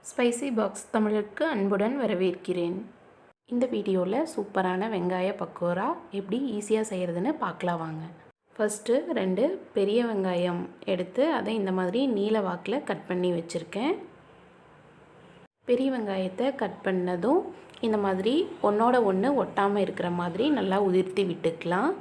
Spicy box தமிழுக்கு அன்புடன் வரவேற்கிறேன். இந்த வீடியோவில் சூப்பரான வெங்காய பக்கோடா எப்படி ஈஸியாக செய்கிறதுன்னு பார்க்கலாம் வாங்க. ஃபஸ்ட்டு 2 பெரிய வெங்காயம் எடுத்து அதை இந்த மாதிரி நீல வாக்கில் கட் பண்ணி வச்சுருக்கேன். பெரிய வெங்காயத்தை கட் பண்ணதும் இந்த மாதிரி ஒன்றோட ஒன்று ஒட்டாமல் இருக்கிற மாதிரி நல்லா உதிர்த்தி விட்டுக்கலாம்.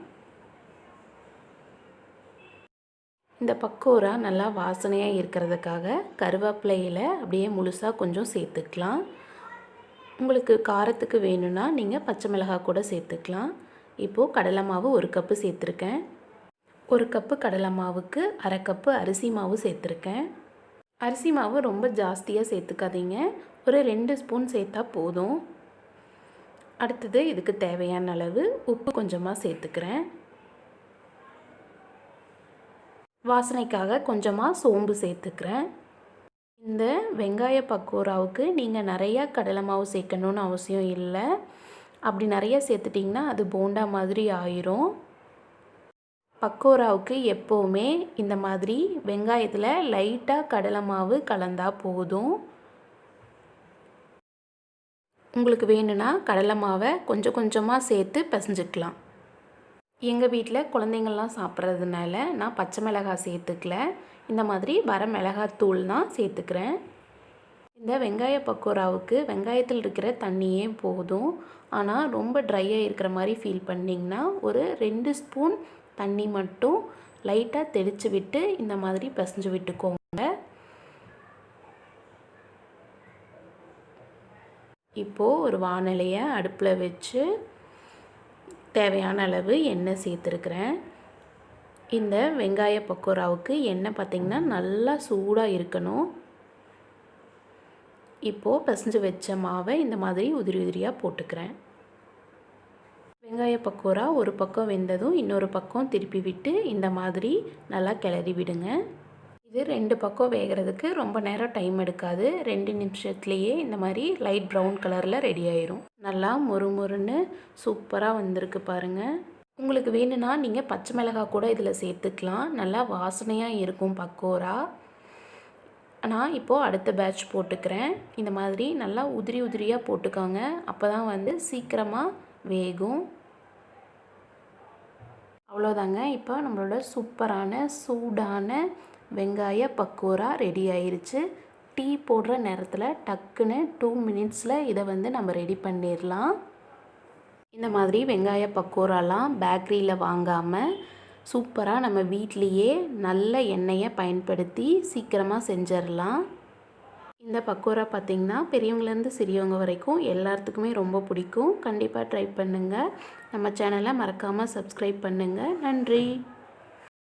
இந்த பக்கோடா நல்லா வாசனையாக இருக்கிறதுக்காக கருவேப்பிலையில் அப்படியே முழுசாக கொஞ்சம் சேர்த்துக்கலாம். உங்களுக்கு காரத்துக்கு வேணும்னா நீங்கள் பச்சை மிளகாய் கூட சேர்த்துக்கலாம். இப்போது கடலை மாவு 1 கப்பு சேர்த்துருக்கேன். 1 கப்பு கடலை மாவுக்கு 1/2 கப்பு அரிசி மாவு சேர்த்துருக்கேன். அரிசி மாவு ரொம்ப ஜாஸ்தியாக சேர்த்துக்காதீங்க, ஒரு 2 ஸ்பூன் சேர்த்தா போதும். அடுத்தது இதுக்கு தேவையான அளவு உப்பு கொஞ்சமாக சேர்த்துக்கிறேன். வாசனைக்காக கொஞ்சமாக சோம்பு சேர்த்துக்கிறேன். இந்த வெங்காய பக்கோடாவுக்கு நீங்கள் நிறையா கடலை மாவு சேர்க்கணுன்னு அவசியம் இல்லை. அப்படி நிறைய சேர்த்துட்டிங்கன்னா அது போண்டா மாதிரி ஆயிரும். பக்கோடாவுக்கு எப்போவுமே இந்த மாதிரி வெங்காயத்தில் லைட்டாக கடலை மாவு கலந்தால் போதும். உங்களுக்கு வேணும்னா கடலை மாவை கொஞ்சம் கொஞ்சமாக சேர்த்து பிசைஞ்சிக்கலாம். எங்கள் வீட்டில் குழந்தைங்கள்லாம் சாப்பிட்றதுனால நான் பச்சை மிளகாய் சேர்த்துக்கல, இந்த மாதிரி வர மிளகாத்தூள் தான் சேர்த்துக்கிறேன். இந்த வெங்காய பக்கோடாவுக்கு வெங்காயத்தில் இருக்கிற தண்ணியே போதும். ஆனால் ரொம்ப ட்ரையாக இருக்கிற மாதிரி ஃபீல் பண்ணிங்கன்னா ஒரு 2 ஸ்பூன் தண்ணி மட்டும் லைட்டாக தெளித்து விட்டு இந்த மாதிரி பிசைஞ்சு விட்டுக்கோங்க. இப்போது ஒரு வாணலியை அடுப்பில் வச்சு தேவையான அளவு எண்ணெய் சேர்த்துருக்குறேன். இந்த வெங்காய பக்கோடாவுக்கு எண்ணெய் பார்த்திங்கன்னா நல்லா சூடாக இருக்கணும். இப்போது பிசைஞ்சு வச்ச மாவை இந்த மாதிரி உதிரி உதிரியாக போட்டுக்கிறேன். வெங்காய பக்கோடா ஒரு பக்கம் வெந்ததும் இன்னொரு பக்கம் திருப்பி விட்டு இந்த மாதிரி நல்லா கிளறி விடுங்க. இது 2 பக்கம் வேகிறதுக்கு ரொம்ப நேரம் டைம் எடுக்காது. 2 நிமிஷத்துலேயே இந்த மாதிரி லைட் ப்ரௌன் கலரில் ரெடி ஆயிரும். நல்லா மொறுமொறுன்னு சூப்பராக வந்திருக்கு பாருங்கள். உங்களுக்கு வேணும்னா நீங்கள் பச்சை மிளகாய் கூட இதில் சேர்த்துக்கலாம், நல்லா வாசனையாக இருக்கும் பக்கோடா. நான் இப்போது அடுத்த பேட்ச் போட்டுக்கிறேன். இந்த மாதிரி நல்லா உதிரி உதிரியாக போட்டுக்கோங்க, அப்போ தான் வந்து சீக்கிரமாக வேகும். அவ்வளோதாங்க. இப்போ நம்மளோட சூப்பரான சூடான வெங்காய பக்கோடா ரெடி ஆயிருச்சு. டீ போடுற நேரத்தில் டக்குன்னு 2 மினிட்ஸில் இதை வந்து நம்ம ரெடி பண்ணிடலாம். இந்த மாதிரி வெங்காய பக்கோடாலாம் பேக்கரியில் வாங்காமல் சூப்பராக நம்ம வீட்லேயே நல்ல எண்ணெயை பயன்படுத்தி சீக்கிரமாக செஞ்சிடலாம். இந்த பக்கோடா பார்த்திங்கன்னா பெரியவங்கலேருந்து சிறியவங்க வரைக்கும் எல்லாத்துக்குமே ரொம்ப பிடிக்கும். கண்டிப்பாக ட்ரை பண்ணுங்கள். நம்ம சேனலை மறக்காமல் சப்ஸ்கிரைப் பண்ணுங்கள். நன்றி.